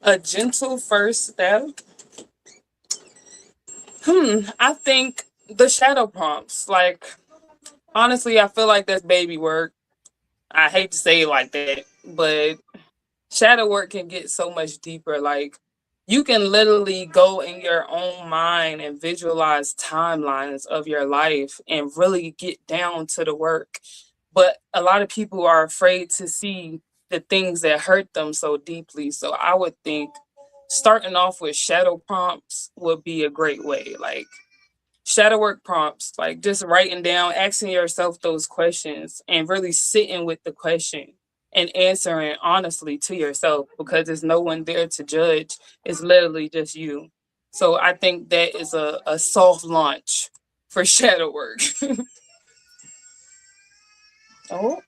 A gentle first step. I think the shadow prompts. Like, honestly, I feel like that's baby work. I hate to say it like that, but shadow work can get so much deeper. Like, you can literally go in your own mind and visualize timelines of your life and really get down to the work. But a lot of people are afraid to see the things that hurt them so deeply. So I would think starting off with shadow prompts would be a great way. Like, shadow work prompts, like just writing down, asking yourself those questions and really sitting with the question and answering honestly to yourself because there's no one there to judge. It's literally just you. So I think that is a soft launch for shadow work. Oh,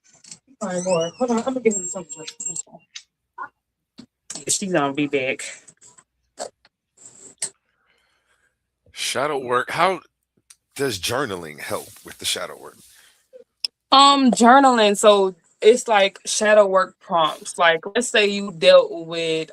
my Lord. Hold on, I'm gonna give him something. She's gonna be back. Shadow work. How does journaling help with the shadow work? Journaling. So it's like shadow work prompts. Like, let's say you dealt with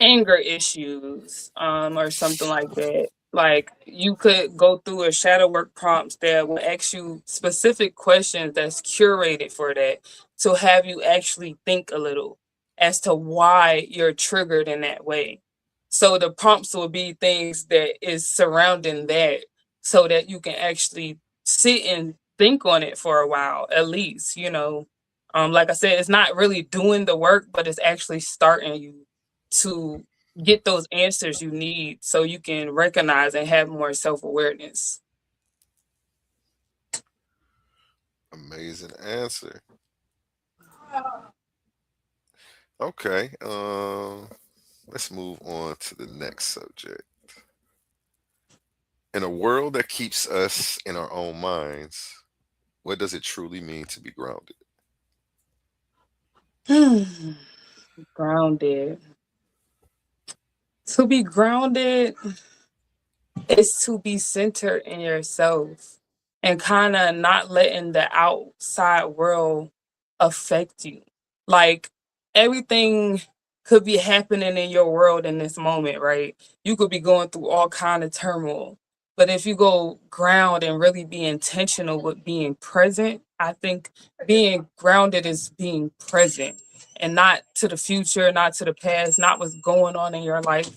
anger issues or something like that. Like, you could go through a shadow work prompts that will ask you specific questions that's curated for that to have you actually think a little as to why you're triggered in that way. So the prompts will be things that is surrounding that so that you can actually sit and think on it for a while at least, like I said, it's not really doing the work, but it's actually starting you to get those answers you need so you can recognize and have more self-awareness. Amazing answer. Okay. Let's move on to the next subject. In a world that keeps us in our own minds, what does it truly mean to be grounded? Grounded. To be grounded is to be centered in yourself and kind of not letting the outside world affect you. Like, everything could be happening in your world in this moment, right? You could be going through all kind of turmoil. But if you go ground and really be intentional with being present, I think being grounded is being present and not to the future, not to the past, not what's going on in your life,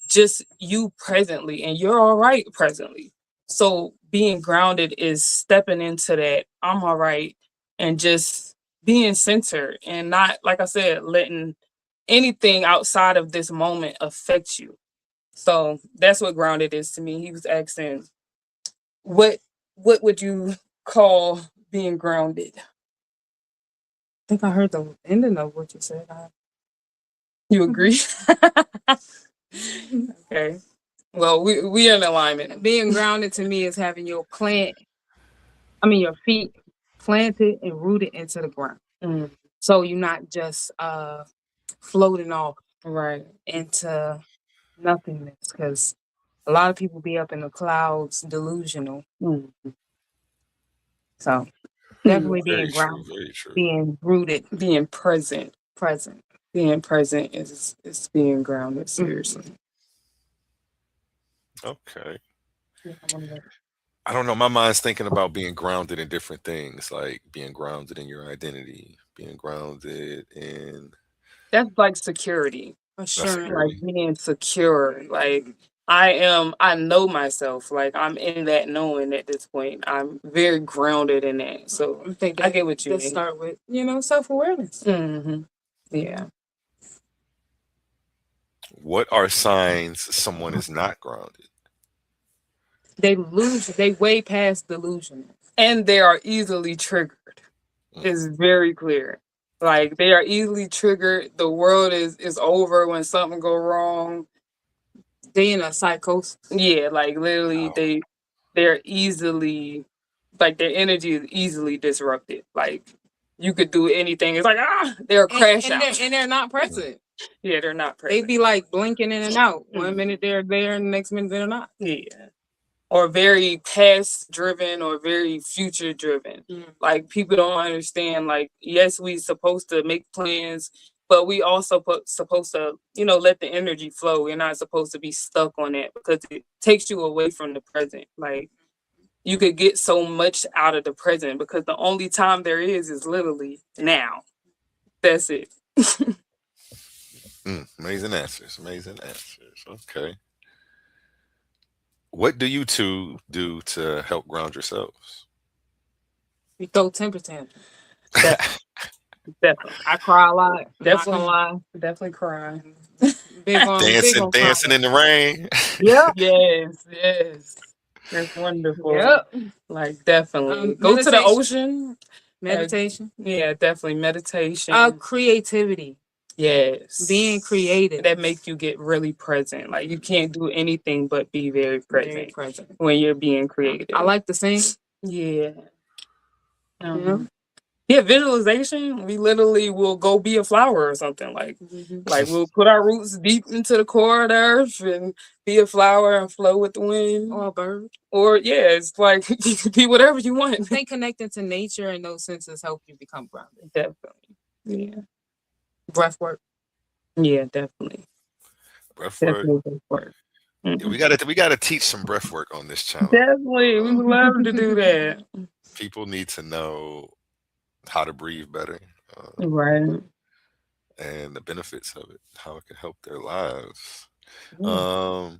just you presently, and you're all right presently. So being grounded is stepping into that I'm all right and just being centered and not, like I said, letting anything outside of this moment affect you. So that's what grounded is to me. He was asking, what what would you call being grounded? I think I heard the ending of what you said. You agree? Okay. Well, we in alignment. Being grounded to me is having your feet planted and rooted into the ground. Mm, So you're not just floating off right. into nothingness. Because a lot of people be up in the clouds, delusional. Mm. So Hmm. definitely being Very true. grounded, Very true. being rooted, Being present. present. Being present is being grounded. Mhm. Seriously. Okay. Yeah, I wanna know. I don't know. My mind's thinking about being grounded in different things, like being grounded in your identity, being grounded in That's like security. Assurance. Like security. being secure. Like, I know myself. Like, I'm in that knowing at this point. I'm very grounded in that. So I think I that get what you that mean. start with self awareness. Hmm. Yeah. What are signs someone is not grounded? They way past delusional. And they are easily triggered. Mm. It's very clear. Like, they are easily triggered. The world is over when something go wrong. They in a psychosis. Yeah, like literally Wow. they're easily, like, their energy is easily disrupted. Like, you could do anything. It's like, they'll crash out. And they're not Mm. present. Yeah, they're not They present. be like blinking in and out. One Mhm. minute they're there, and the next minute they're not. Yeah. Or very past driven or very future driven. Mm. Like, people don't understand, like, yes, we supposed to make plans but we also supposed to, let the energy flow. You're not supposed to be stuck on it because it takes you away from the present. Like you could get so much out of the present because the only time there is literally now. That's it. Amazing answers. Amazing answers. Okay. What do you two do to help ground yourselves? We throw temper tantrums. Definitely. I cry a lot. Definitely. Not gonna lie. Definitely cry. Big on Dancing in the rain. Yeah. Yes. That's wonderful. Yep. Like definitely. Go to the meditation. ocean. Meditation. Yeah, definitely. Meditation. Creativity. Yes. Being creative. That make you get really present. Like you can't do anything but be very present, Very present. when you're being creative. I like to sing. Yeah. Yeah. Yeah, visualization. We literally will go be a flower or something. Like we'll put our roots deep into the core of the earth and be a flower and flow with the wind. Or a bird. Or it's like you can be whatever you want. I think connecting to nature and those senses help you become grounded. Definitely. Yeah. Breath work. Yeah, definitely. Breath work. Definitely breath work. Yeah, we gotta teach some breath work on this channel. Definitely. We would love to do that. People need to know how to breathe better. Right. And the benefits of it, how it can help their lives. Mm.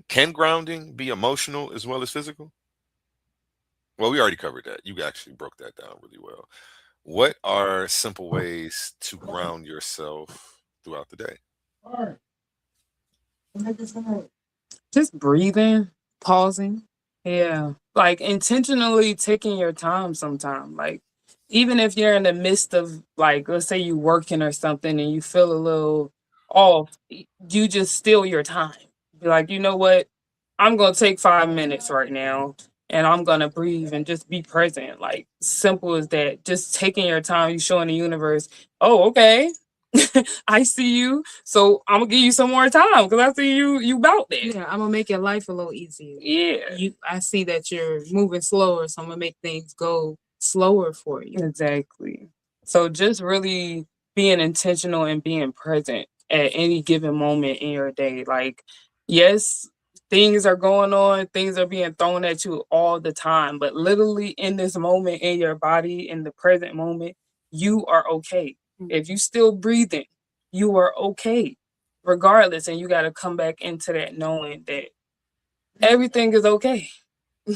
Can grounding be emotional as well as physical? Well, we already covered that. You actually broke that down really well. What are simple ways to ground yourself throughout the day? Just breathing, pausing. Yeah. Like intentionally taking your time sometime. Like even if you're in the midst of like, let's say you working or something and you feel a little off, you just steal your time. Be like, you know what? I'm gonna take 5 minutes right now and I'm gonna breathe and just be present. Like simple as that. Just taking your time, you showing the universe, oh, okay. I see you, so I'm gonna give you some more time because I see you about that. Yeah, I'm gonna make your life a little easier. Yeah, I see that you're moving slower, so I'm gonna make things go slower for you. exactly. So just really being intentional and being present at any given moment in your day. Like, yes, things are going on, things are being thrown at you all the time, but literally in this moment in your body, in the present moment, you are okay. If you still breathing, you are okay, regardless. And you got to come back into that knowing that everything is okay.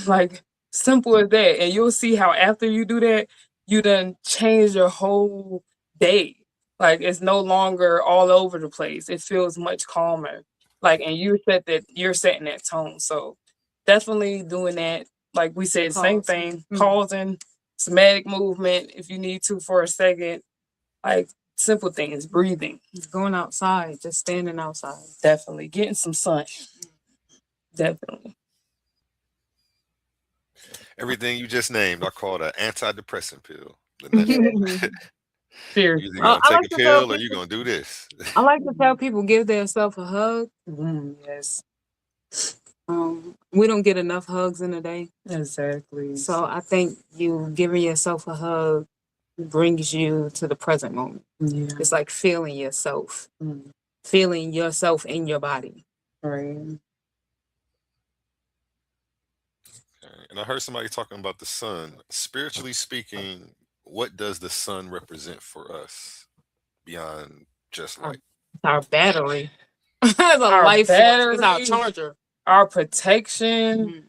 Like simple as that. And you'll see how after you do that, you done change your whole day. Like it's no longer all over the place. It feels much calmer. Like, and you're setting that tone. So definitely doing that. Like we said, same thing, pausing, somatic movement if you need to for a second. Like simple things, breathing. Going outside, just standing outside. Definitely. Getting some sun. Definitely. Everything you just named, I call it an antidepressant pill. Seriously. You're either gonna take a pill or you're gonna do this. I like to tell people give themselves a hug. Yes. We don't get enough hugs in a day. Exactly. So I think you giving yourself a hug brings you to the present moment. Yeah. It's like feeling yourself in your body. Right. And I heard somebody talking about the sun. Spiritually speaking, what does the sun represent for us beyond just light? It's our battery. It's our life battery. It's our charger. Our protection.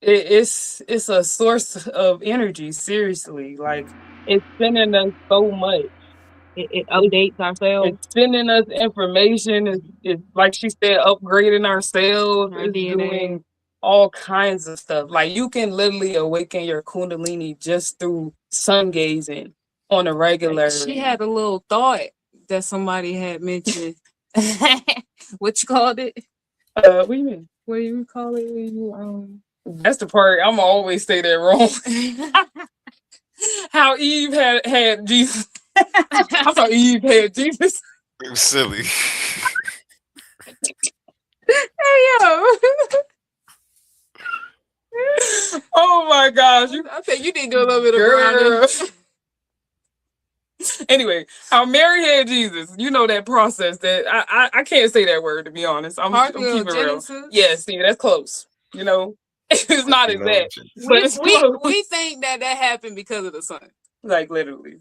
It's a source of energy. Seriously, like it's sending us so much. It updates ourselves. It's sending us information. It's like she said, upgrading ourselves. Our it's DNA. doing all kinds of stuff. Like you can literally awaken your kundalini just through sun gazing on a regular. Like she had a little thought that somebody had mentioned. What you called it? What do you mean? What do you call it? That's the part I'm always say that wrong. How Eve had Jesus. I thought Eve had Jesus. It was silly. Hey yo. Oh my gosh. I think you need to do a little bit of grounding. Anyway, how Mary had Jesus. You know that process that I can't say that word to be honest. I'm keeping it real. Parthenogenesis? Yes, see, that's close. You know, it's not exact, Parthenogenesis. but it's close. We think that happened because of the sun. Like literally.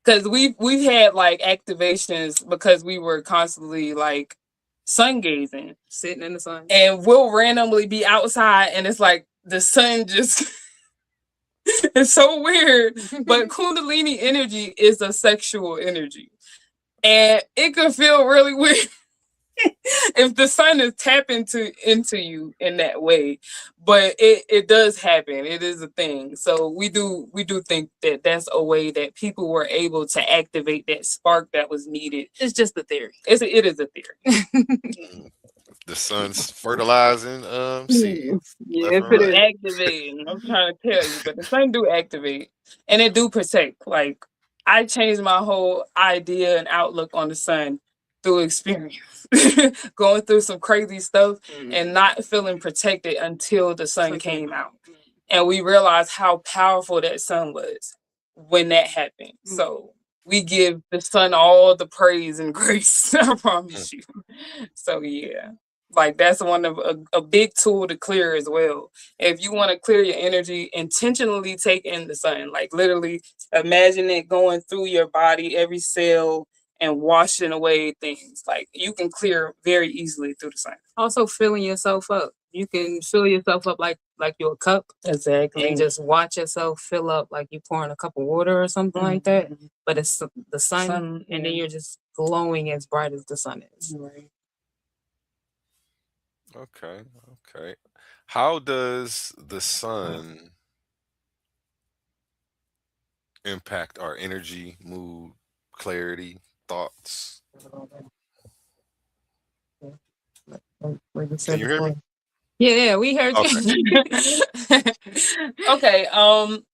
Because we've had like activations because we were constantly like sun gazing, Sitting in the sun. and we'll randomly be outside, and it's like the sun just it's so weird. But Kundalini energy is a sexual energy, and it can feel really weird if the sun is tapping into you in that way. But it does happen. It is a thing. So we do think that that's a way that people were able to activate that spark that was needed. It's just a theory. It is a theory. The sun's fertilizing seeds. Yeah, left if and it right. is. Activating. I'm trying to tell you, but the sun do activate, and it do protect. Like I changed my whole idea and outlook on the sun through experience, going through some crazy stuff and not feeling protected until the sun came out, and we realized how powerful that sun was when that happened. So we give the sun all the praise and grace. I promise you. So yeah. Like that's one of a big tool to clear as well. If you want to clear your energy, intentionally take in the sun. Like literally imagine it going through your body, every cell, and washing away things. Like you can clear very easily through the sun. Also filling yourself up. You can fill yourself up like you're a cup Exactly. and just watch yourself fill up like you're pouring a cup of water or something like that. But it's the sun, and then you're just glowing as bright as the sun is. Right. Okay. How does the sun impact our energy, mood, clarity, thoughts? Can you hear me? Yeah, we heard you. Okay.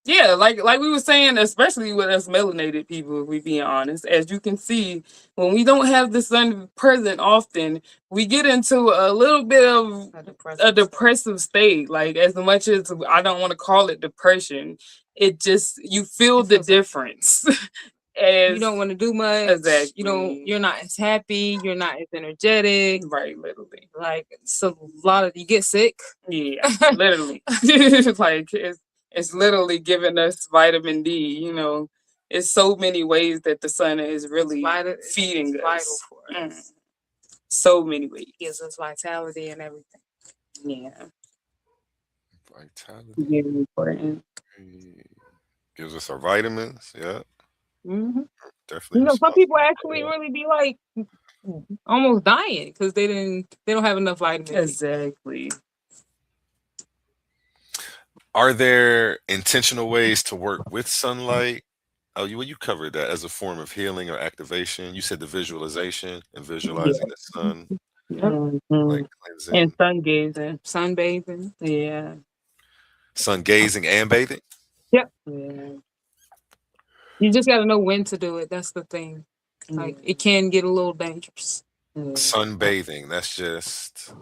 Yeah, like we were saying, especially with us melanated people, if we being honest, as you can see, when we don't have the sun present often, we get into a little bit of a depressive state. Like as much as I don't want to call it depression, it just you feel the difference. You don't want to do much. Exactly. You're not as happy. You're not as energetic. Right, literally. Like so, a lot of you get sick. Yeah, literally. Like it's literally giving us vitamin D. You know, it's so many ways that the sun is really feeding us. Vital for us. So many ways. Gives us vitality and everything. Yeah. Vitality. Very important. Gives us our vitamins. Yeah. Mm-hmm. Definitely. Some people actually really be like almost dying because they don't have enough vitamins. Exactly. Are there intentional ways to work with sunlight? Oh, you covered that as a form of healing or activation. You said the visualization and visualizing the sun, like cleansing. And sun gazing, sunbathing. Yeah. Sun gazing and bathing. Yep. Yeah. You just got to know when to do it. That's the thing. Like it can get a little dangerous. Sunbathing. That's just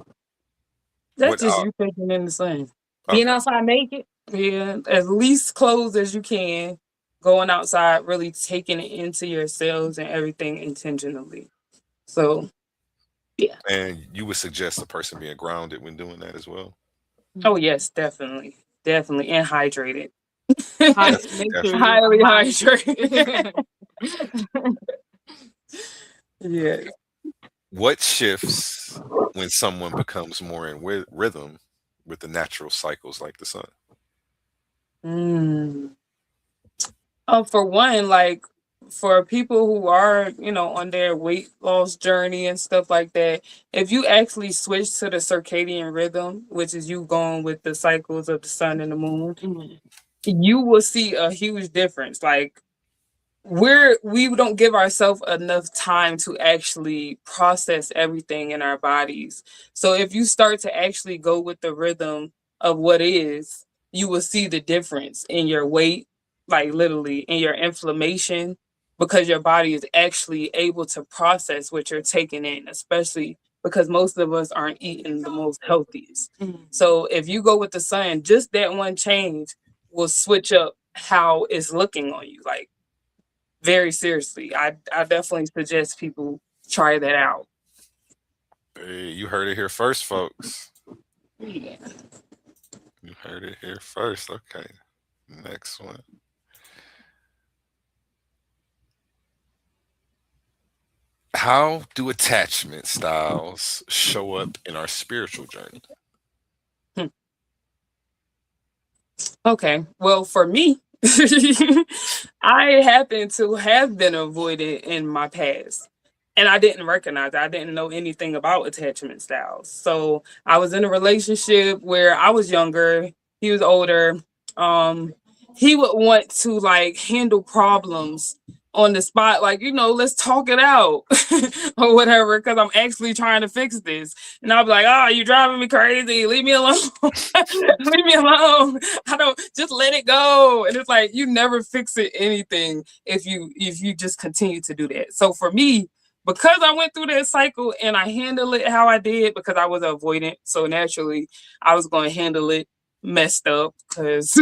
you taking in the sun. Being outside naked. Yeah, as least clothes as you can. Going outside, really taking it into your cells and everything intentionally. So, yeah. And you would suggest the person being grounded when doing that as well? Oh yes, definitely, and hydrated. Highly hydrated. Yeah. What shifts when someone becomes more in rhythm with the natural cycles like the sun? For one, like for people who are, on their weight loss journey and stuff like that, if you actually switch to the circadian rhythm, which is you going with the cycles of the sun and the moon, you will see a huge difference. Like we don't give ourselves enough time to actually process everything in our bodies. So if you start to actually go with the rhythm of what is, you will see the difference in your weight, like literally in your inflammation, because your body is actually able to process what you're taking in, especially because most of us aren't eating the most healthiest. So if you go with the sun, just that one change will switch up how it's looking on you. Like very seriously. I definitely suggest people try that out. Hey, you heard it here first, folks. Yeah. You heard it here first. Okay. Next one. How do attachment styles show up in our spiritual journey? Okay. Well, for me, I happen to have been avoided in my past. And I didn't recognize it. I didn't know anything about attachment styles. So I was in a relationship where I was younger, he was older. He would want to like handle problems on the spot, like, let's talk it out or whatever, because I'm actually trying to fix this. And I'll be like, oh, you're driving me crazy. Leave me alone. Leave me alone. I don't, just let it go. And it's like, you never fix it anything if you just continue to do that. So for me, because I went through that cycle and I handled it how I did, because I was avoidant, so naturally I was going to handle it messed up, because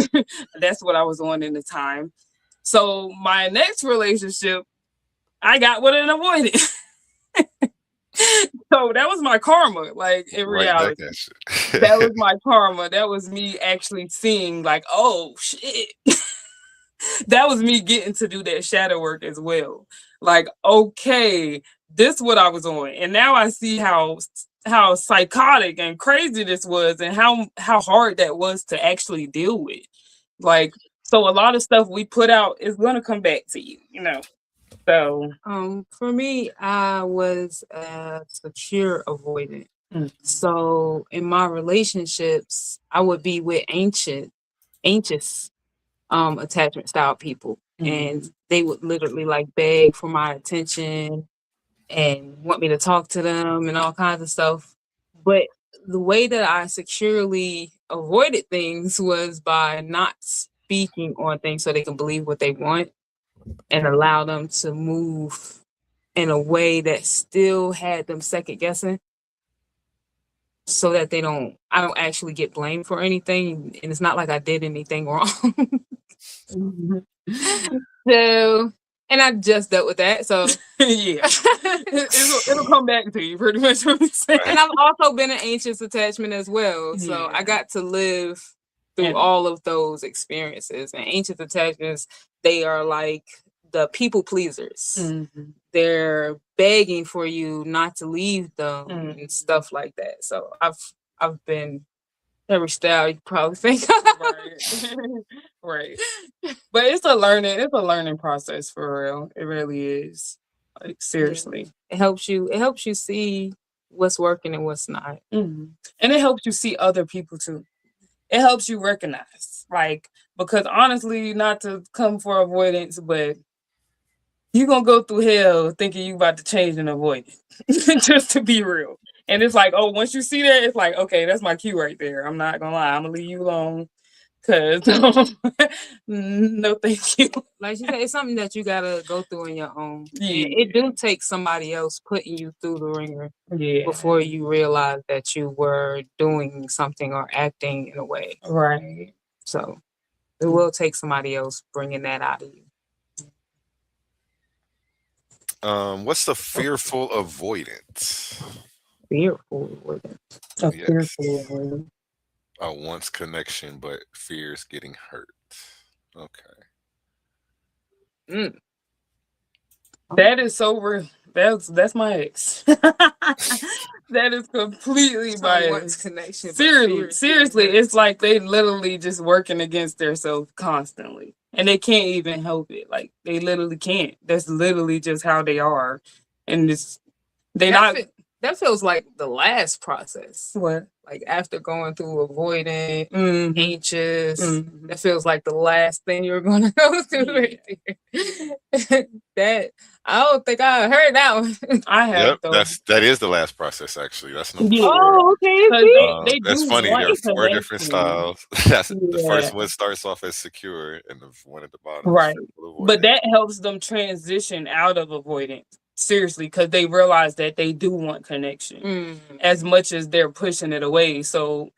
that's what I was on in the time. So my next relationship, I got with an avoidant. So that was my karma, like in reality. That was my karma. That was me actually seeing like, oh shit. That was me getting to do that shadow work as well. Like, okay, this is what I was on. And now I see how psychotic and crazy this was, and how hard that was to actually deal with. Like, so a lot of stuff we put out is gonna come back to you, So for me, I was a secure avoidant. So in my relationships, I would be with anxious attachment style people. And they would literally like beg for my attention and want me to talk to them and all kinds of stuff. But the way that I securely avoided things was by not speaking on things so they can believe what they want, and allow them to move in a way that still had them second guessing, so that I don't actually get blamed for anything. And it's not like I did anything wrong. So, and I just dealt with that. So yeah, it'll come back to you pretty much. What I'm saying. And I've also been an anxious attachment as well. So I got to live through all of those experiences. And anxious attachments, they are like the people pleasers. They're begging for you not to leave them and stuff like that. So I've been every style you probably think of. Right. But it's a learning process for real. It really is. Like, seriously. It helps you see what's working and what's not. And it helps you see other people too. It helps you recognize, like, because honestly, not to come for avoidance, but you're gonna go through hell thinking you about to change and avoid it. Just to be real. And it's like, oh, once you see that, it's like, okay, that's my cue right there. I'm not gonna lie, I'm gonna leave you alone. Cause no thank you. Like you said, it's something that you gotta go through on your own. Yeah. It do take somebody else putting you through the ringer before you realize that you were doing something or acting in a way. Right. So it will take somebody else bringing that out of you. What's the fearful avoidance? Fearful avoidance. Fearful avoidance. A once connection, but fears getting hurt. Okay. That is so real. That's my ex. That is completely my once connection. Seriously, it's like they literally just working against themselves constantly, and they can't even help it. Like, they literally can't. That's literally just how they are, and that feels like the last process. What? Like after going through avoidant, anxious, that feels like the last thing you're going to go through. Right there. That I don't think I heard that one. I have. Yep, that is the last process. Actually, that's no. Oh, okay. That's funny. There are 4 different styles. The first one starts off as secure, and the one at the bottom, right? But that helps them transition out of avoidance. Seriously, because they realize that they do want connection as much as they're pushing it away. So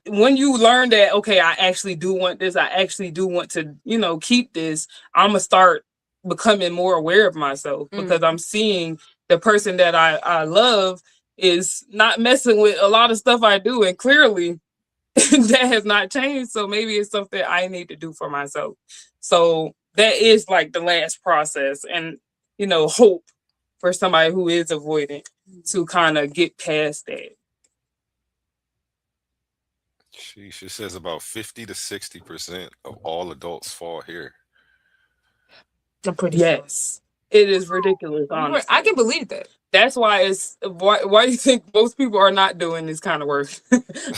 when you learn that, okay, I actually do want this, I actually do want to, keep this, I'm gonna start becoming more aware of myself because I'm seeing the person that I love is not messing with a lot of stuff I do, and clearly that has not changed. So maybe it's something I need to do for myself. So that is like the last process, and hope for somebody who is avoidant to kind of get past that. She says about 50 to 60% of all adults fall here. I'm pretty sure. Yes, it is ridiculous. Honestly, I can believe that. That's why why do you think most people are not doing this kind of work?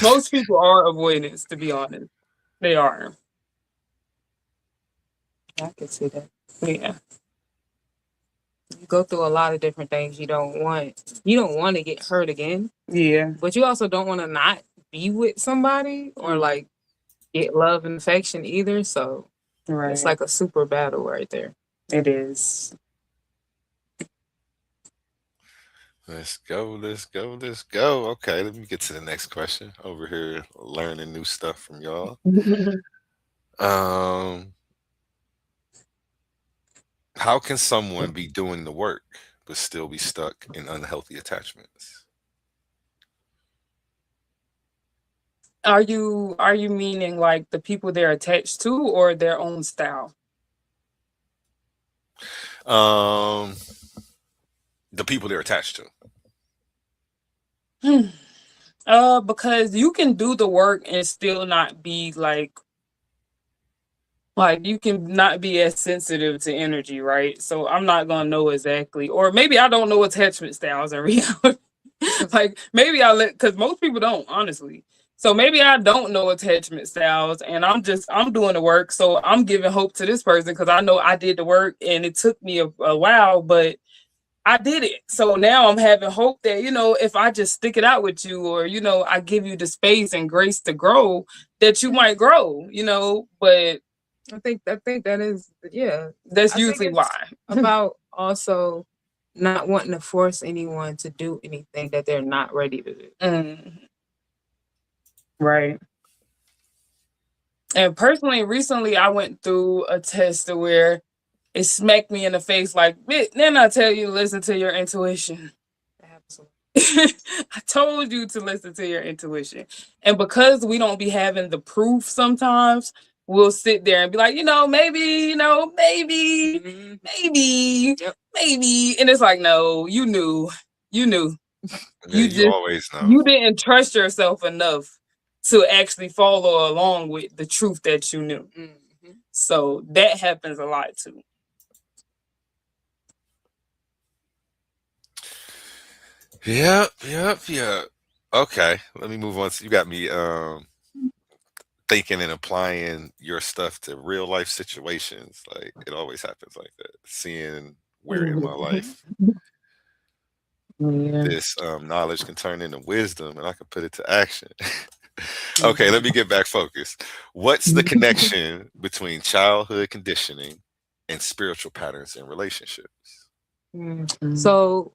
Most people are avoidance, to be honest. They are. I can see that. Yeah. You go through a lot of different things you don't want. You don't want to get hurt again. Yeah. But you also don't want to not be with somebody or like get love and affection either. So it's like a super battle right there. It is. Let's go. Okay, let me get to the next question. Over here learning new stuff from y'all. How can someone be doing the work but still be stuck in unhealthy attachments? Are you meaning like the people they're attached to or their own style? The people they're attached to. Because you can do the work and still not be like you can not be as sensitive to energy, right? So I'm not gonna know exactly, or maybe I don't know attachment styles in reality. Like maybe because most people don't, honestly. So maybe I don't know attachment styles, and I'm doing the work. So I'm giving hope to this person because I know I did the work, and it took me a while, but I did it. So now I'm having hope that, if I just stick it out with you, or, I give you the space and grace to grow, that you might grow, but I think that is, yeah. That's usually why. About also not wanting to force anyone to do anything that they're not ready to do. Right. And personally, recently I went through a test where it smacked me in the face like, then I tell you to listen to your intuition. Absolutely. I told you to listen to your intuition. And because we don't be having the proof sometimes, we'll sit there and be like, maybe, maybe. And it's like, no, you knew. Yeah, you always know. You didn't trust yourself enough to actually follow along with the truth that you knew. So that happens a lot too. Yep. Okay, let me move on. You got me thinking and applying your stuff to real life situations. Like it always happens like that. Seeing where in my life this knowledge can turn into wisdom and I can put it to action. Okay, let me get back focused. What's the connection between childhood conditioning and spiritual patterns in relationships? So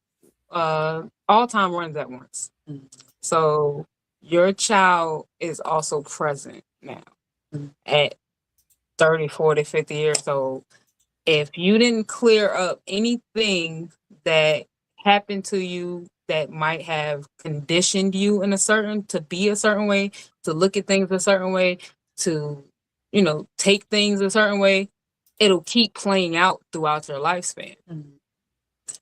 all time runs at once. So your child is also present now at 30, 40, 50 years old. If you didn't clear up anything that happened to you that might have conditioned you to be a certain way, to look at things a certain way, to, take things a certain way, it'll keep playing out throughout your lifespan.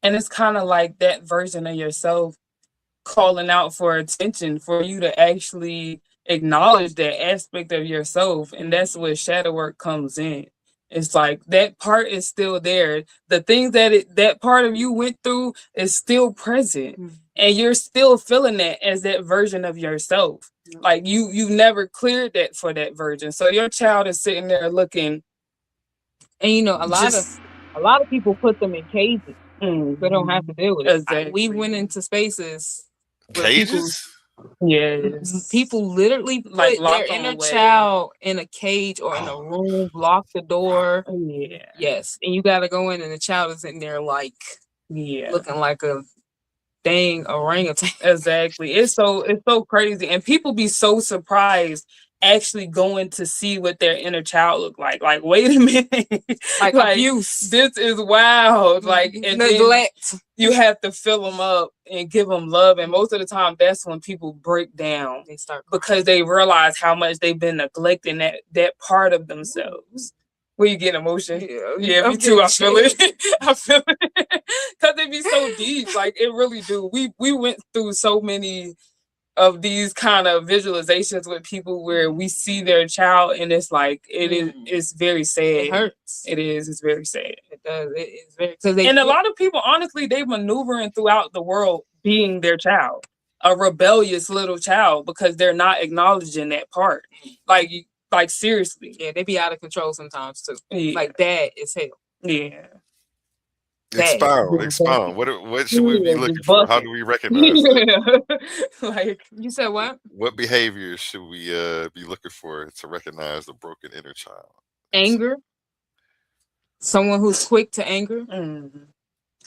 And it's kind of like that version of yourself calling out for attention for you to actually acknowledge that aspect of yourself. And that's where shadow work comes in. It's like that part is still there. The things that part of you went through is still present. And you're still feeling that as that version of yourself. Like you've never cleared that for that version. So your child is sitting there looking. And a lot of people put them in cages. They don't have to deal with it. Exactly. We went into spaces. Cages? People literally put their inner child in a cage or in a room, lock the door. Yes. And you got to go in and the child is in there looking like a dang orangutan. Exactly. It's so crazy. And people be so surprised actually going to see what their inner child look like. Like, wait a minute. Like abuse. This is wild. Like, and neglect. then you have to fill them up and give them love. And most of the time, that's when people break down. They start because they realize how much they've been neglecting that part of themselves. Where you get emotion? Yeah, me too. I feel it. I feel it because it be so deep. Like, it really do. We went through so many of these kind of visualizations with people where we see their child and it's like it's very sad. It hurts. It is. It's very sad. It does. It's very and a lot of people, honestly, they maneuvering throughout the world being their child, a rebellious little child, because they're not acknowledging that part. Like seriously. Yeah, they be out of control sometimes too. Yeah. Like that is hell. Yeah. Expound. What should we be looking for? How do we recognize that? Like, you said what? What behaviors should we be looking for to recognize the broken inner child? Anger. Someone who's quick to anger.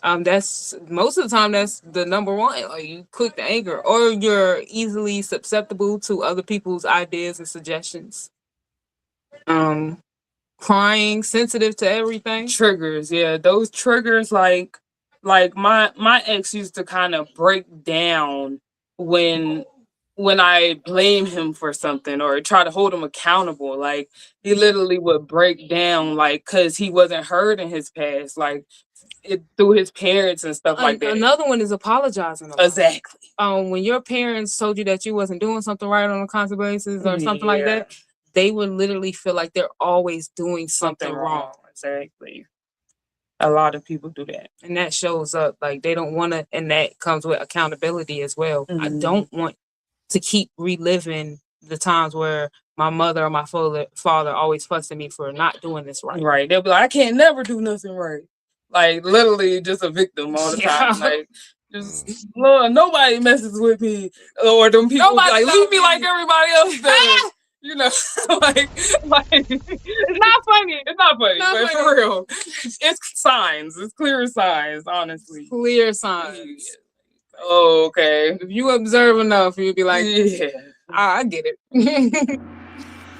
That's most of the time that's the number one. Like, you quick to anger, or you're easily susceptible to other people's ideas and suggestions. Crying, sensitive to everything. Triggers, yeah. Those triggers, like my ex used to kind of break down when I blame him for something or try to hold him accountable. Like, he literally would break down, like, because he wasn't heard in his past, like through his parents and stuff like that. Another one is apologizing a lot. Exactly. When your parents told you that you wasn't doing something right on a constant basis or something like that, they would literally feel like they're always doing something wrong. Exactly. A lot of people do that. And that shows up. Like, they don't want to, and that comes with accountability as well. I don't want to keep reliving the times where my mother or my father always fussed at me for not doing this right. Right. They'll be like, I can't never do nothing right. Like, literally just a victim all the time. Like, just nobody messes with me. Or them people like, leave me like everybody else does. You know, like it's not funny. It's not funny, but for real, it's signs. It's clear signs, honestly. Clear signs. Oh, okay. If you observe enough, you'll be like, I get it.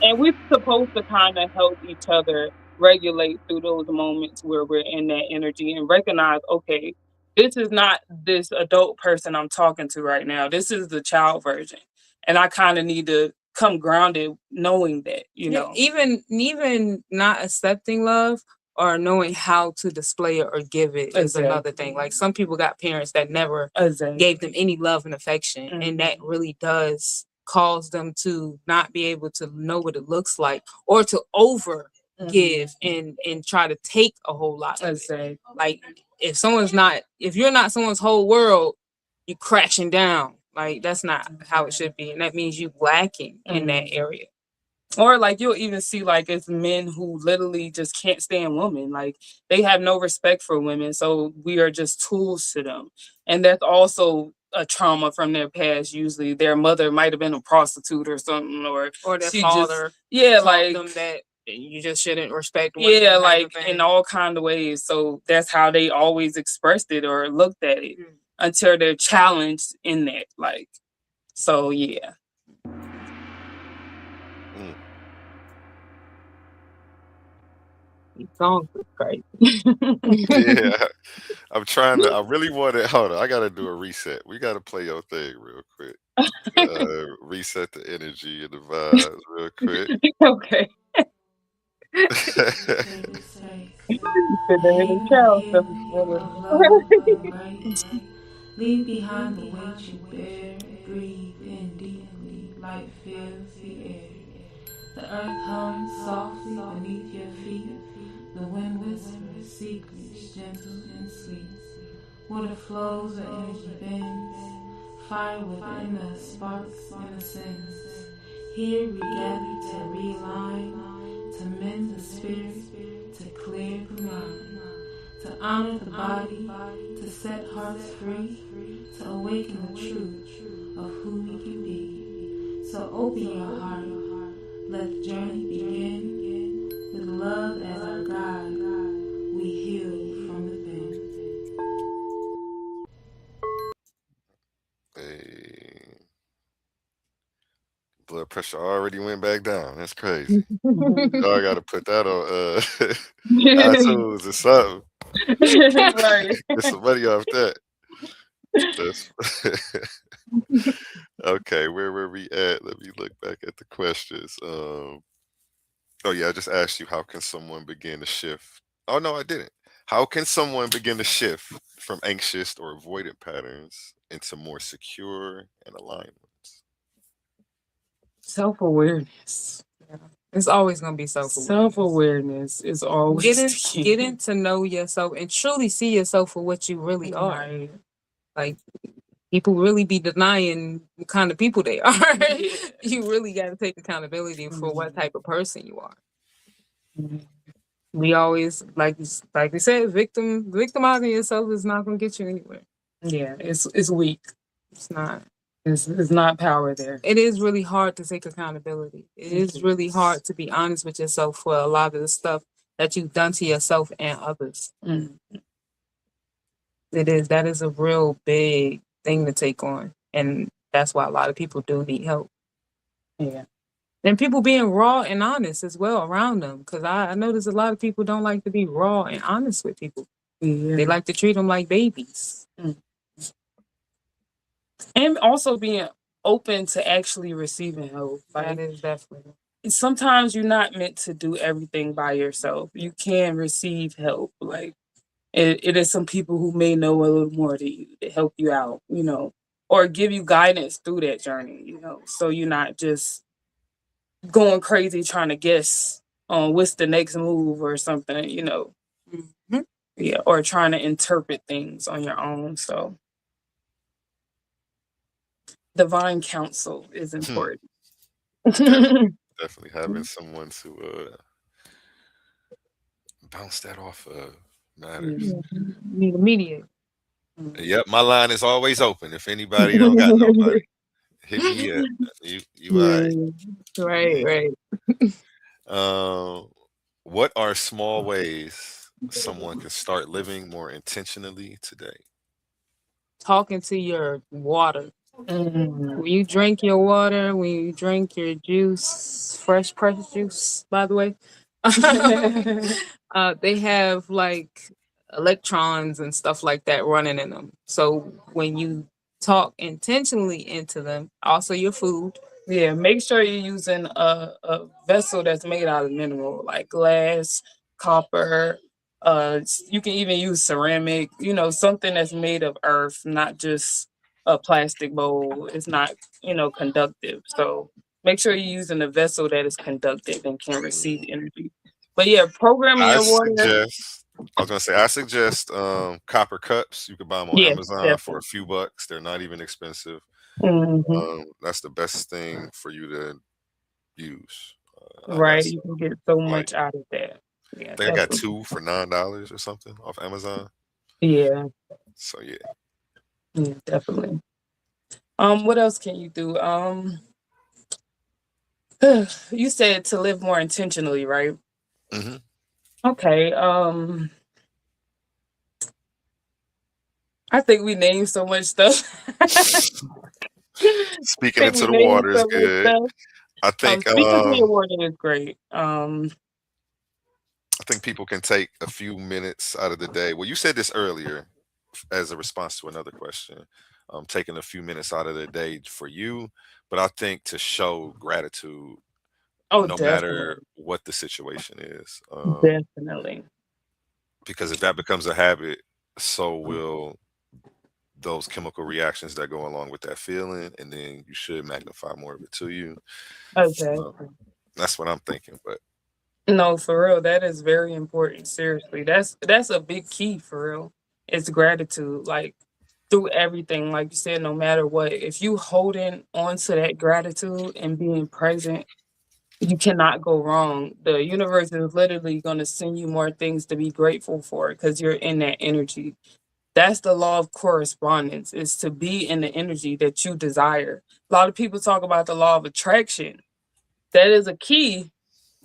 And we're supposed to kind of help each other regulate through those moments where we're in that energy and recognize, okay, this is not this adult person I'm talking to right now. This is the child version. And I kind of need to come grounded knowing that, you know. Even not accepting love or knowing how to display it or give it is another thing. Like, some people got parents that never gave them any love and affection, and that really does cause them to not be able to know what it looks like, or to over give and try to take a whole lot of it. Like, if you're not someone's whole world, you're crashing down. Like, that's not how it should be. And that means you lacking in that area. Or like, you'll even see, like, it's men who literally just can't stand women. Like, they have no respect for women. So we are just tools to them. And that's also a trauma from their past. Usually their mother might have been a prostitute or something, or their father like them that you just shouldn't respect women. Yeah, like, in all kind of ways. So that's how they always expressed it or looked at it. Until they're challenged in that, like, so yeah. These songs are crazy. Yeah, I really want to, hold on, I gotta do a reset. We gotta play your thing real quick. Reset the energy and the vibes real quick. Okay. Leave behind the weight you bear, breathe in deeply, light fills the air. The earth hums softly beneath your feet, the wind whispers secrets, gentle and sweet. Water flows where energy bends, fire within us sparks innocence. Here we gather to realign, to mend the spirit, to clear the mind, to honor the body, to set hearts free, to awaken the truth of who we can be. So open your heart, let the journey begin. With love as our guide, we heal from within. blood pressure already went back down. That's crazy. Oh, I gotta put that on iTunes or something. Right. Get some money off that. That's okay. Where were we at? Let me look back at the questions. Oh yeah, I just asked you, how can someone begin to shift? Oh no, I didn't. How can someone begin to shift from anxious or avoidant patterns into more secure and alignment? Self-awareness. It's always gonna be self-awareness. Self-awareness is always the key. Getting to know yourself and truly see yourself for what you really are. Right. Like, people really be denying the kind of people they are. Yeah. You really got to take accountability for what Mhm. type of person you are. Mhm. We always, like we said, victimizing yourself is not gonna get you anywhere. Yeah, it's weak. It's not. It's not power there. It is really hard to take accountability. It is really hard to be honest with yourself for a lot of the stuff that you've done to yourself and others. Mm. It is. That is a real big thing to take on. And that's why a lot of people do need help. Yeah. And people being raw and honest as well around them. Because I notice a lot of people don't like to be raw and honest with people. Yeah. They like to treat them like babies. And also being open to actually receiving help. That Like, is definitely. sometimes you're not meant to do everything by yourself. You can receive help. Like, it is some people who may know a little more to help you out, or give you guidance through that journey, so you're not just going crazy trying to guess on what's the next move or something, Mhm. yeah, or trying to interpret things on your own. So divine counsel is important. Definitely having someone to bounce that off of matters. You need a mediator. Yep, my line is always open. If anybody don't got nobody, hit me up. You all right. Right. What are small ways someone can start living more intentionally today? Talking to your water. Mhm. When you drink your water, when you drink your juice, fresh pressed juice, by the way, they have like electrons and stuff like that running in them. So when you talk intentionally into them, also your food. Yeah, make sure you're using a vessel that's made out of mineral, like glass, copper. You can even use ceramic, something that's made of earth, not just a plastic bowl. It's not, conductive. So make sure you're using a vessel that is conductive and can receive energy. But yeah, programming I your water. suggest copper cups. You can buy them on Yeah, Amazon for a few bucks. They're not even expensive. Mhm. That's the best thing for you to use. I got Right, some, you can get so like, much out of that. Yeah, I think I got definitely. 2 for $9 or something off Amazon. Yeah, So yeah. yeah, definitely. What else can you do? You said to live more intentionally, right? hmm Okay. I think we named so much stuff. Speaking into We the named water is so much good. stuff. I think Speaking to your water is great. I think people can take a few minutes out of the day. Well, you said this earlier as a response to another question. Taking a few minutes out of the day for you, but I think to show gratitude Oh, no matter definitely, what the situation is. definitely. Because if that becomes a habit, so will those chemical reactions that go along with that feeling, and then you should magnify more of it to you. Okay. That's what I'm thinking. But No, for real, that is very important. Seriously, that's a big key for real. It's gratitude, like through everything. Like you said, no matter what, if you holding on to that gratitude and being present, you cannot go wrong. The universe is literally going to send you more things to be grateful for because you're in that energy. That's the law of correspondence, is to be in the energy that you desire. A lot of people talk about the law of attraction. That is a key,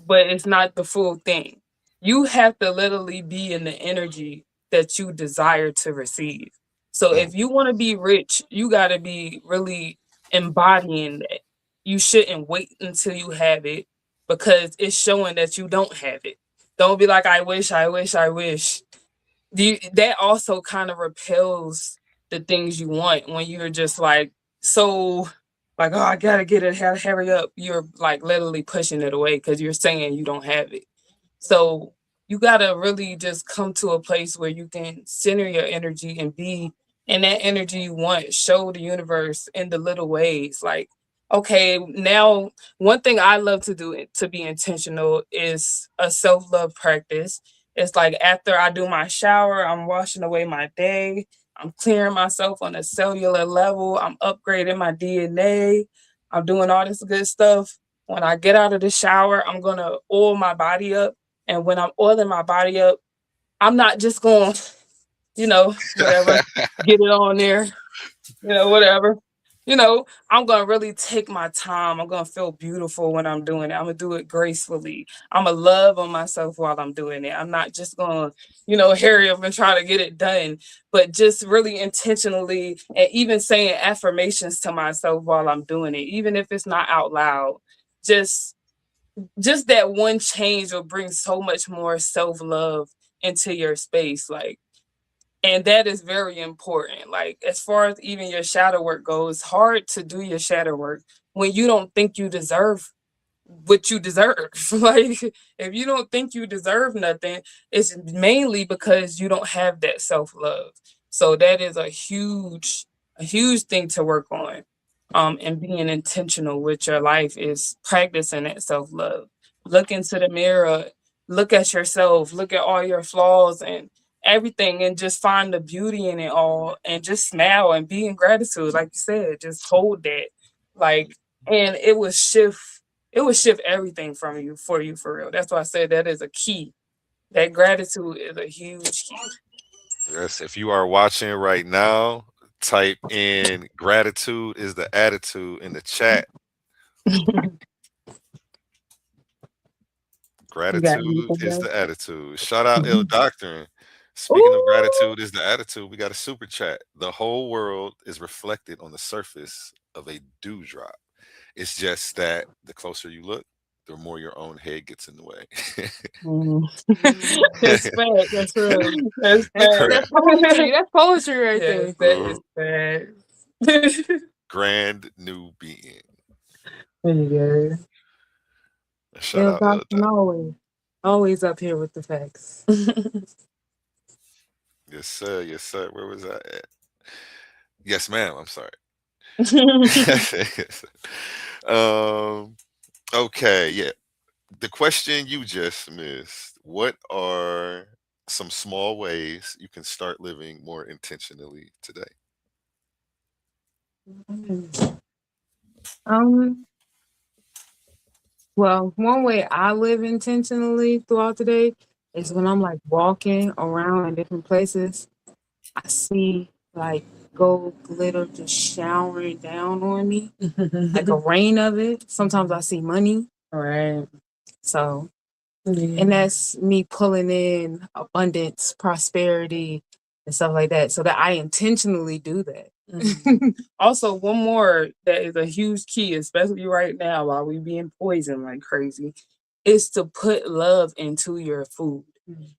but it's not the full thing. You have to literally be in the energy that you desire to receive. So if you want to be rich, you got to be really embodying that. you shouldn't wait until you have it, because it's showing that you don't have it. Don't be like, I wish, I wish, I wish. That also kind of repels the things you want when you're just like, so like, oh, I gotta get it, hurry up. You're like literally pushing it away because you're saying you don't have it. So you gotta really just come to a place where you can center your energy and be in that energy you want. Show the universe in the little ways. Like, okay, now one thing I love to do to be intentional is a self-love practice. It's like after I do my shower, I'm washing away my day. I'm clearing myself on a cellular level. I'm upgrading my DNA. I'm doing all this good stuff. When I get out of the shower, I'm gonna oil my body up. And when I'm oiling my body up, I'm not just going, whatever, get it on there, whatever. I'm gonna really take my time. I'm gonna feel beautiful when I'm doing it. I'm gonna do it gracefully. I'm gonna love on myself while I'm doing it. I'm not just gonna, hurry up and try to get it done, but just really intentionally, and even saying affirmations to myself while I'm doing it, even if it's not out loud. Just that one change will bring so much more self-love into your space. Like, and that is very important. Like, as far as even your shadow work goes, it's hard to do your shadow work when you don't think you deserve what you deserve. Like, if you don't think you deserve nothing, it's mainly because you don't have that self-love. So that is a huge thing to work on. And being intentional with your life is practicing that self-love. Look into the mirror, look at yourself, look at all your flaws and everything, and just find the beauty in it all, and just smile and be in gratitude. Like you said, just hold that. Like, and it would shift everything for you for real. That's why I said that is a key. That gratitude is a huge key. Yes, if you are watching right now, type in gratitude is the attitude in the chat. You got Gratitude anything is else? the attitude. Shout out Il Doctrine. Speaking of Ooh. gratitude is the attitude, we got a super chat. The whole world is reflected on the surface of a dewdrop. It's just that the closer you look, the more your own head gets in the way. Mm. Mm. That's fact. That's real. That's That's fact. that's poetry. That's poetry right Yes, there. that is fact. Grand new being. There you Shout Ill out Il Doctrine always up here with the facts. go. Yes, sir. Yes, sir. Where was I at? Yes, ma'am. I'm sorry. um. Okay. Yeah. The question you just missed. What are some small ways you can start living more intentionally today? Um, well, one way I live intentionally throughout the day is when I'm like walking around in different places, I see like gold glitter just showering down on me, like a rain of it. Sometimes I see money. Right. So, Yeah. and that's me pulling in abundance, prosperity, and stuff like that. So that I intentionally do that. Also, one more that is a huge key, especially right now while we being poisoned like crazy, is to put love into your food.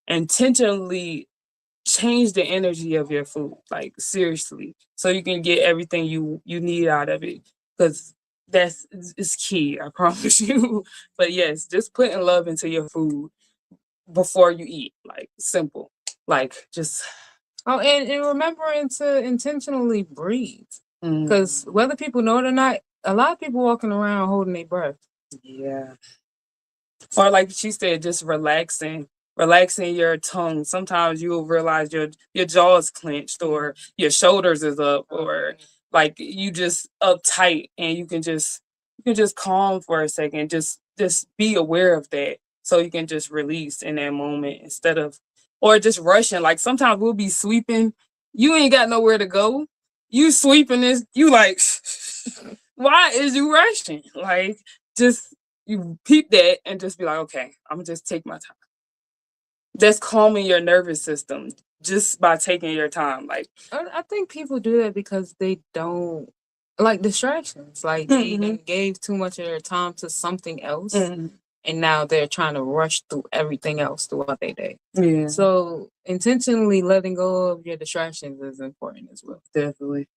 Intentionally change the energy of your food, like seriously, so you can get everything you need out of it. Because that's is key, I promise you. But yes, just putting love into your food before you eat, like simple, like just Oh, and remembering to intentionally breathe. mm, Because whether people know it or not, a lot of people walking around holding their breath. yeah. Or like she said, just relaxing your tongue. Sometimes you'll realize your jaw is clenched, or your shoulders is up, or like you just uptight, and you can just calm for a second. Just be aware of that, so you can just release in that moment instead of, or just rushing. Like sometimes we'll be sweeping, you ain't got nowhere to go. You sweeping this, you like, why is you rushing? Like, just you peep that and just be like, okay, I'm gonna just take my time. That's calming your nervous system just by taking your time. Like, I think people do that because they don't like distractions. Like they Mhm. done gave too much of their time to something else, Mhm. and now they're trying to rush through everything else throughout their day. Yeah, So intentionally letting go of your distractions is important as well. definitely.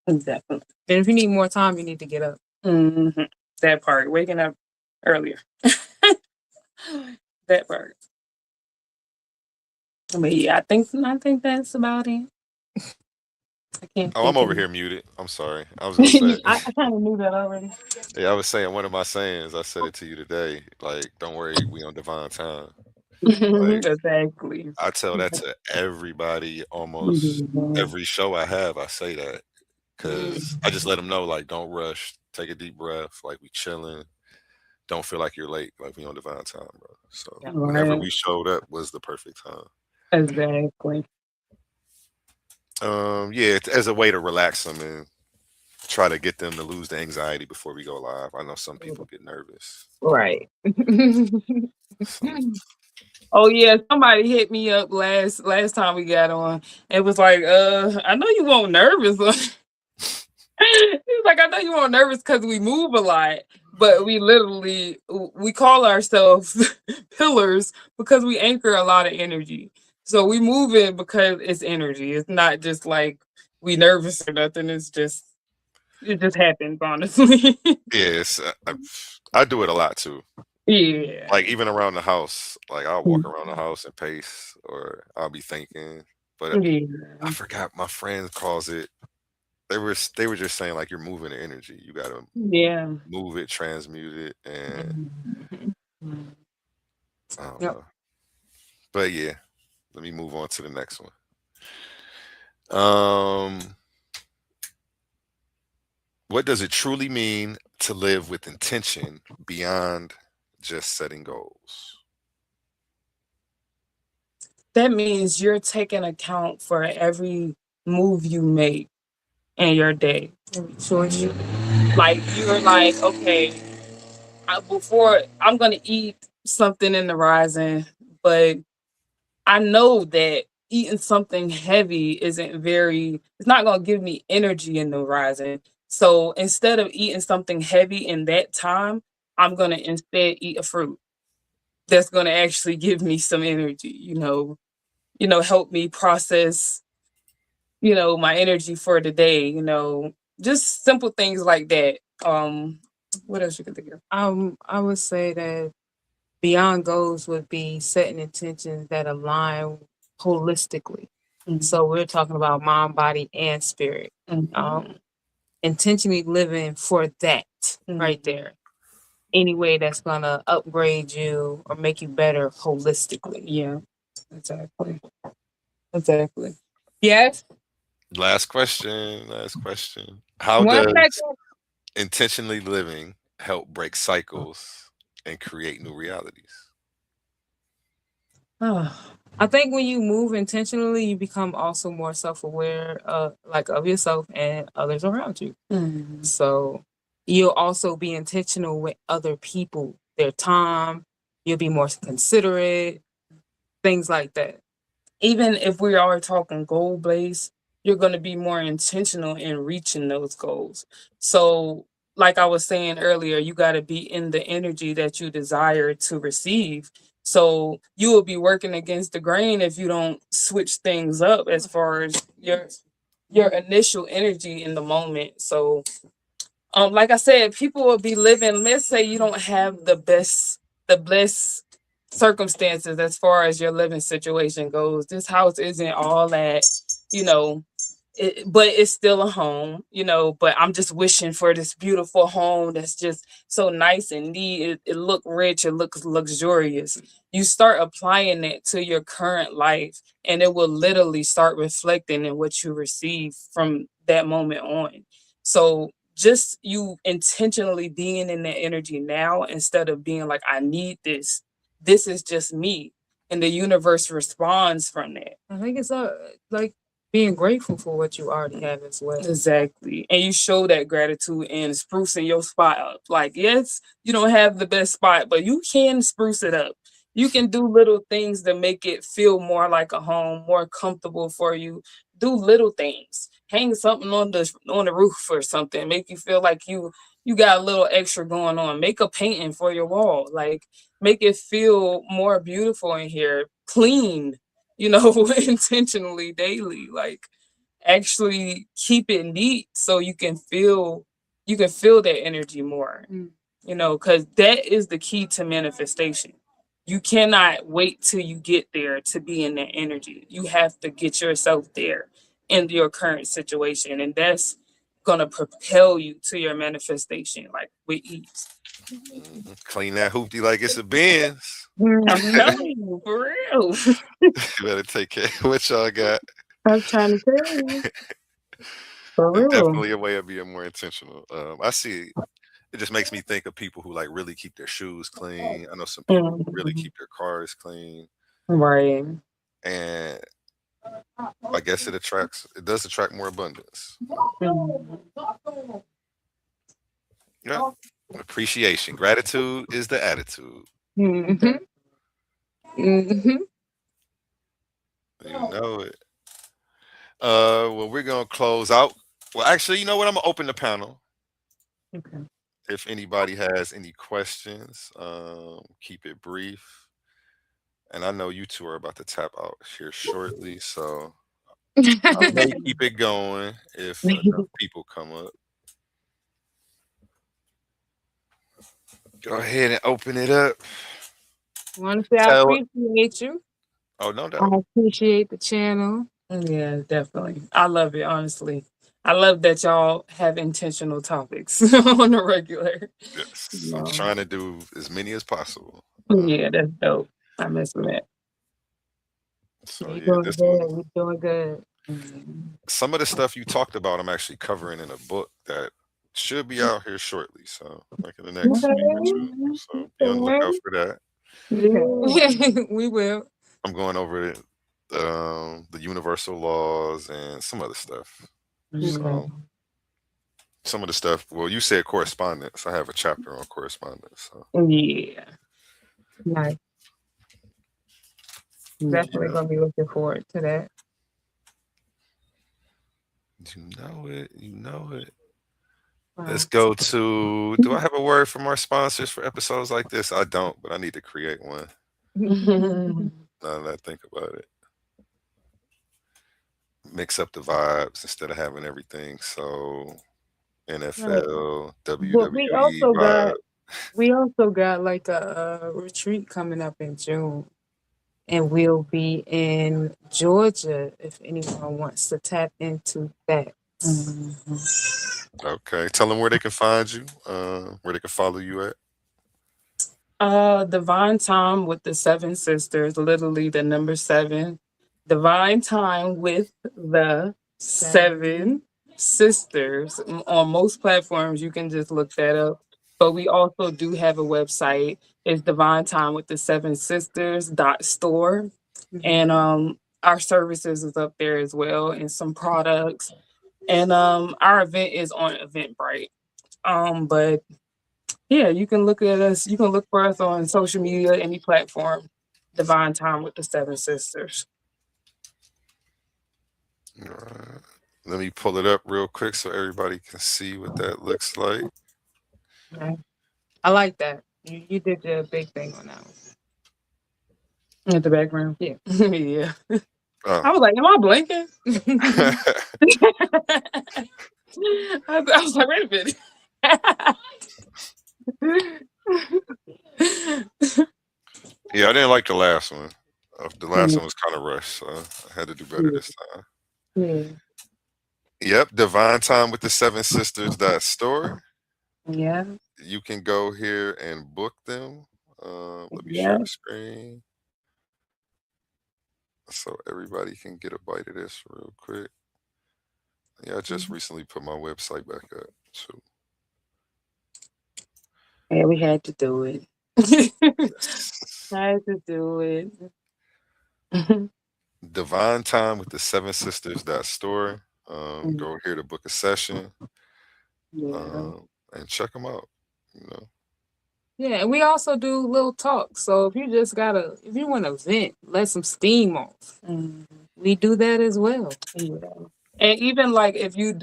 Definitely. And if you need more time, you need to get up. Mhm. That part, waking up earlier. That part. But yeah, I think that's about it. I can't Oh, I'm think over of here muted. I'm sorry. I was gonna say, I kind of knew that already. yeah, I was saying one of my sayings. I said it to you today. Like, don't worry, we on divine time. Like, Exactly. I tell that to everybody almost Mhm. every show I have. I say that because I just let them know, like, don't rush. Take a deep breath. Like, we chilling. Don't feel like you're late. Like, we on divine time, bro. So whenever Right. we showed up was the perfect time. Exactly. Yeah, as a way to relax them and try to get them to lose the anxiety before we go live. I know some people get nervous. Right. So, Oh yeah, somebody hit me up last time we got on. It was like, I know you weren't nervous. He was like, I know you weren't nervous because we move a lot, but we literally we call ourselves pillars because we anchor a lot of energy. So we move it because it's energy. It's not just like we nervous or nothing. It just happens, honestly. yes, I do it a lot too. Yeah. Like even around the house, like I'll walk around the house and pace, or I'll be thinking. But I Yeah. forgot my friend calls it. They were just saying like you're moving the energy. You gotta Yeah. move it, transmute it, and Mhm. I don't Yep. know. But yeah, let me move on to the next one. Um, what does it truly mean to live with intention beyond just setting goals? That means you're taking account for every move you make in your day. Every choice you like you're like, okay, before I'm gonna eat something in the rising, but I know that eating something heavy it's not gonna give me energy in the rising. So instead of eating something heavy in that time, I'm gonna instead eat a fruit that's gonna actually give me some energy, help me process, my energy for the day, just simple things like that. What else you can think of? I would say that beyond goals would be setting intentions that align holistically. Mhm. So we're talking about mind, body, and spirit. Mhm. Intentionally living for that right Mhm. there. Any way that's gonna upgrade you or make you better holistically. Yeah, exactly. Exactly. Yes. Last question. Last question. How One does second. intentionally living help break cycles and create new realities? I think when you move intentionally, you become also more self-aware, of yourself and others around you. Mhm. So you'll also be intentional with other people, their time. You'll be more considerate, things like that. Even if we are talking goal based, you're going to be more intentional in reaching those goals. So, like I was saying earlier, you got to be in the energy that you desire to receive. So, you will be working against the grain if you don't switch things up as far as your initial energy in the moment. So, like I said, people will be living, let's say you don't have the best circumstances as far as your living situation goes. This house isn't all that, you know, but it's still a home, but I'm just wishing for this beautiful home that's just so nice and neat. It look rich, it looks luxurious. You start applying that to your current life and it will literally start reflecting in what you receive from that moment on. So just you intentionally being in that energy now instead of being like, I need this is just me. And the universe responds from that. I think it's like being grateful for what you already have as well. Exactly. And you show that gratitude in sprucing your spot up. Like, yes, you don't have the best spot, but you can spruce it up. You can do little things to make it feel more like a home, more comfortable for you. do little things. Hang something on the roof or something. Make you feel like you got a little extra going on. Make a painting for your wall. Like make it feel more beautiful in here. Clean, intentionally daily. Like actually keep it neat so you can feel that energy more. Because that is the key to manifestation. You cannot wait till you get there to be in that energy. You have to get yourself there in your current situation, and that's gonna propel you to your manifestation like with ease. Clean that hoopty like it's a Benz. No, for real. You better take care of what y'all got. I'm trying to tell you. For There's real. definitely a way of being more intentional. I see. It just makes me think of people who like really keep their shoes clean. I know some people who really keep their cars clean, Right. and I guess it does attract more abundance. Mhm. Yeah. Appreciation. Gratitude is the attitude. Mhm. Mhm. You know it. Well, we're gonna close out. Well, actually, you know what? I'm gonna open the panel. Okay. If anybody has any questions, keep it brief. And I know you two are about to tap out here shortly, so I may keep it going if enough people come up. Go ahead and open it up. Want to say I Tell. appreciate you. Oh, no I doubt. appreciate the channel. Yeah, definitely. I love it, honestly. I love that y'all have intentional topics on the regular. Yes, You I'm know. trying to do as many as possible. Yeah, that's dope. I miss that. So You're yeah, doing this good. one. You're doing good. Some of the stuff you talked about, I'm actually covering in a book that should be out here shortly. So like in the next week or two. So be on the lookout for that. Yeah. We will. I'm going over the universal laws and some other stuff. So some of the stuff. Well, you said correspondence. I have a chapter on correspondence. So. Yeah. Nice. Definitely Yeah. gonna be looking forward to that. You know it. You know it. Wow. Let's go to. Do I have a word from our sponsors for episodes like this? I don't, but I need to create one. Now that I think about it, mix up the vibes instead of having everything. So NFL, But WWE we also got like a retreat coming up in June, and we'll be in Georgia if anyone wants to tap into that. Okay, tell them where they can find you, where they can follow you at. Divine Time with the Seven Sisters, literally the number 7. Divine Time with the Seven Sisters. On most platforms, you can just look that up. But we also do have a website. It's Divine Time with the Seven Sisters.store. And our services is up there as well, and some products. And our event is on Eventbrite. But yeah, you can look at us. You can look for us on social media, any platform. Divine Time with the Seven Sisters. All right. Let me pull it up real quick so everybody can see what that looks like. Okay. I like that. You did your big thing on that one. In the background. Yeah. Yeah. Oh. I was like, am I blinking? I was like, wait a minute. Yeah, I didn't like the last one. The last one was kind of rushed, so I had to do better this time. Yeah. Yep, Divine Time with the Seven Sisters store. Yeah. You can go here and book them. Let me Yeah. share the screen so everybody can get a bite of this real quick. Yeah, I just recently put my website back up too. Yeah, we had to do it. Had to do it. Divine Time with the Seven Sisters store. Go here to book a session. Yeah. And check them out. You know. Yeah, and we also do little talks. So if you want to vent, let some steam off. we do that as well. Yeah. And even like if you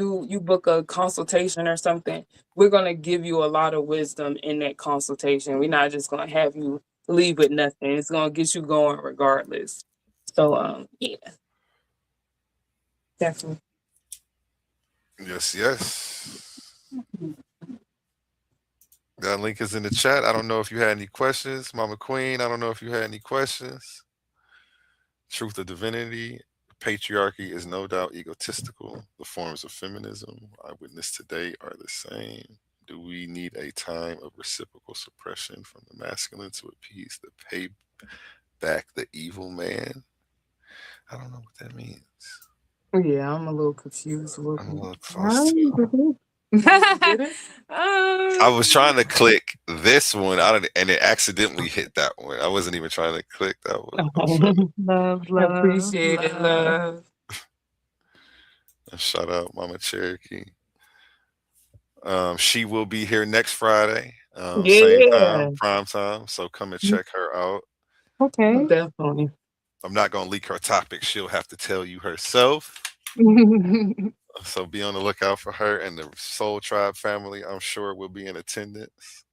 book a consultation or something, we're gonna give you a lot of wisdom in that consultation. We're not just gonna have you leave with nothing. It's gonna get you going regardless. So yeah, definitely. Yes. That link is in the chat. I don't know if you had any questions, Mama Queen. I don't know if you had any questions. Truth of divinity. Patriarchy is no doubt egotistical. The forms of feminism I witnessed today are the same. Do we need a time of reciprocal suppression from the masculine to appease the pay back the evil man? I don't know what that means. Yeah, I'm a little confused. I'm a little Right. close to Get it? I was trying to click this one, and it accidentally hit that one. I wasn't even trying to click that one. Love, Appreciate it, love. Shout out Mama Cherokee. She will be here next Friday, same time, prime time. So come and check her out. Okay. Definitely. I'm not gonna leak her topic. She'll have to tell you herself. So be on the lookout for her and the Soul Tribe family. I'm sure will be in attendance.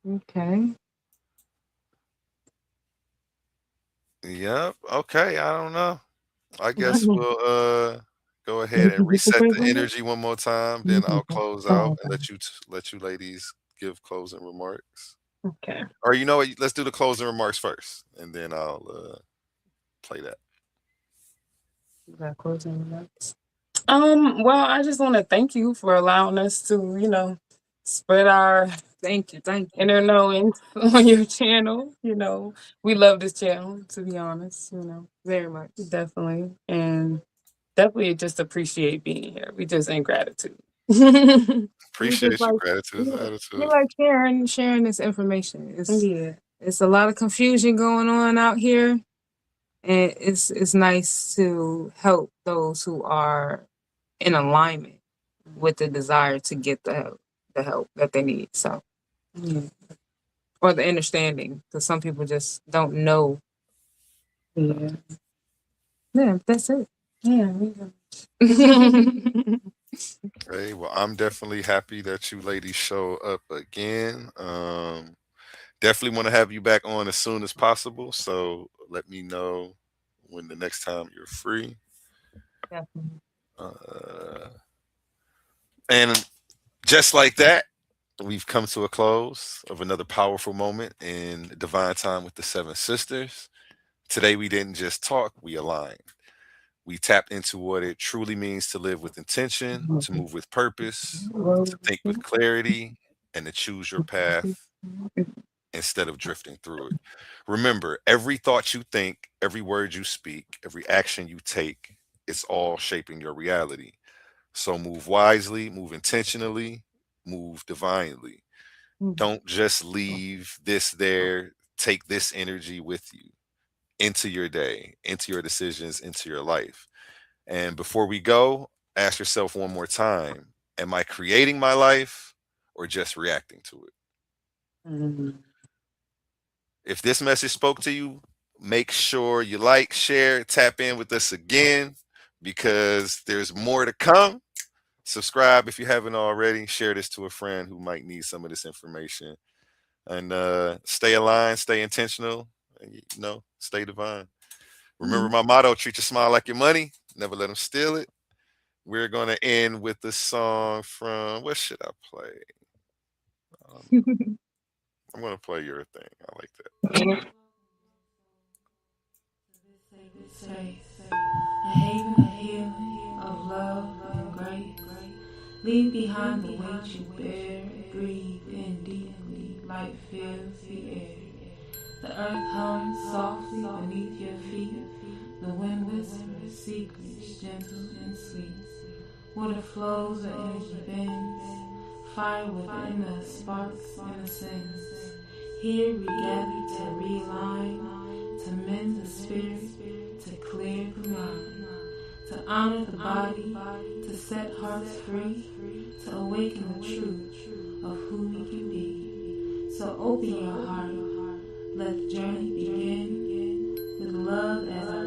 Okay. Yep. Okay. I don't know. I guess we'll go ahead and reset the energy one more time. Then I'll close out and let you ladies give closing remarks. Okay. Or you know what? Let's do the closing remarks first, and then I'll play that. You got closing remarks? Well, I just want to thank you for allowing us to, spread our Thank you. inner knowings on your channel. We love this channel, to be honest, Very much. definitely. And definitely just appreciate being here. We just in gratitude. Appreciate your like- gratitude, We attitude. like sharing this information. Yeah. It's a lot of confusion going on out here, and it's nice to help those who are in alignment with the desire to get the help that they need. So, Yeah. or the understanding, because some people just don't know. Yeah. Yeah, that's it. Yeah. Hey, well, I'm definitely happy that you ladies show up again. Definitely want to have you back on as soon as possible. So let me know when the next time you're free. Definitely. And just like that, we've come to a close of another powerful moment in Divine Time with the Seven Sisters. Today, we didn't just talk, we aligned. We tapped into what it truly means to live with intention, to move with purpose, to think with clarity, and to choose your path instead of drifting through it. Remember, every thought you think, every word you speak, every action you take, it's all shaping your reality. So move wisely, move intentionally, move divinely. Don't just leave this there. Take this energy with you into your day, into your decisions, into your life. And before we go, ask yourself one more time, am I creating my life or just reacting to it? Mm-hmm. If this message spoke to you, make sure you like, share, tap in with us again, because there's more to come. Subscribe if you haven't already. Share this to a friend who might need some of this information. And stay aligned, stay intentional, and stay divine. Remember my motto, treat your smile like your money. Never let them steal it. We're going to end with the song from, what should I play? I'm going to play your thing. I like that. A haven of healing, of love and grace. Leave behind the weight you bear, breathe in deeply, light fills the air. The earth hums softly beneath your feet, the wind whispers secrets, gentle and sweet. Water flows where energy bends, fire within us sparks innocence. Here we gather to realign, to mend the spirit, to clear the mind, to honor the body, to set hearts free, to awaken the truth of who we can be. So open your heart, let the journey begin, with love as our